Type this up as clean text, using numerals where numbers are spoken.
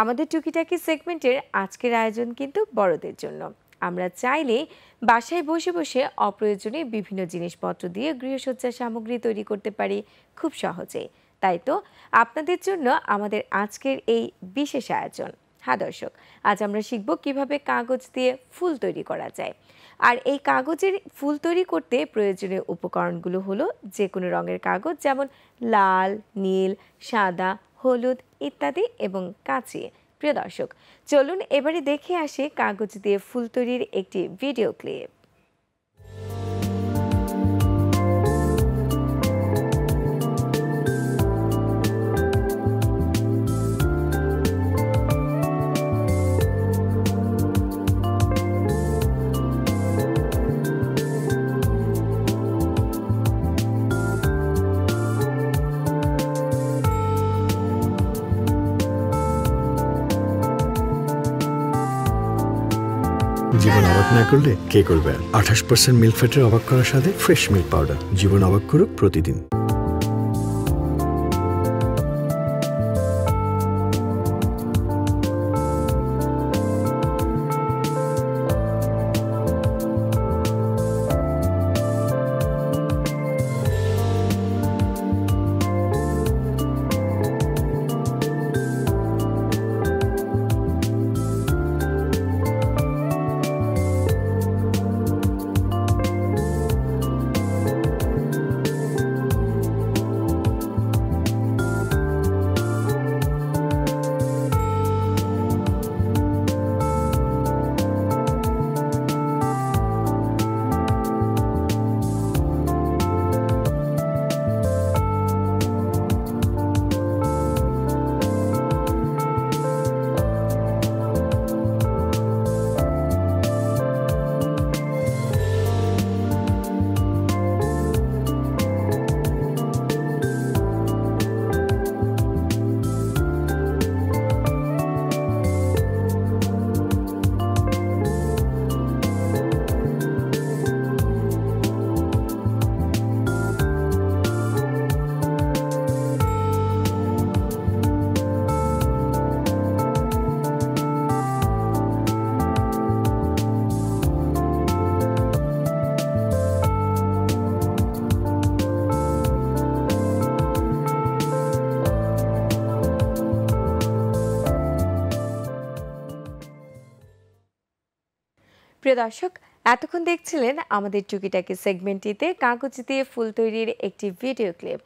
আমাদের টুকিটাকি সেগমেন্টের আজকের আয়োজন কিন্তু বড়দের জন্য। আমরা চাইলে বাসায় বসে বসে অপ্রয়োজনীয় বিভিন্ন জিনিসপত্র দিয়ে গৃহসজ্জা সামগ্রী তৈরি করতে পারি খুব সহজেই। তাই তো আপনাদের জন্য আমাদের আজকের এই বিশেষ আয়োজন। হ্যাঁ দর্শক, আজ আমরা শিখব কিভাবে কাগজ দিয়ে ফুল তৈরি করা যায়। আর এই কাগজের ফুল তৈরি করতে প্রয়োজনীয় উপকরণগুলো হলো যে কোনো রঙের কাগজ, যেমন লাল, নীল, সাদা, হলুদ ইত্যাদি, এবং কাঁচি। প্রিয় দর্শক, চলুন এবারে দেখে আসি কাগজ দিয়ে ফুল তৈরির একটি ভিডিও ক্লিপ। জীবন অবাক না করলে কে করবে? 28% মিল্ক ফ্যাটের অবাক করার সাথে ফ্রেশ মিল্ক পাউডার। জীবন অবাক করুক প্রতিদিন। প্রিয় দর্শক, এতক্ষণ দেখছিলেন আমাদের টুকিটাকি সেগমেন্টটিতে কাগজ দিয়ে ফুল তৈরির একটি ভিডিও ক্লিপ।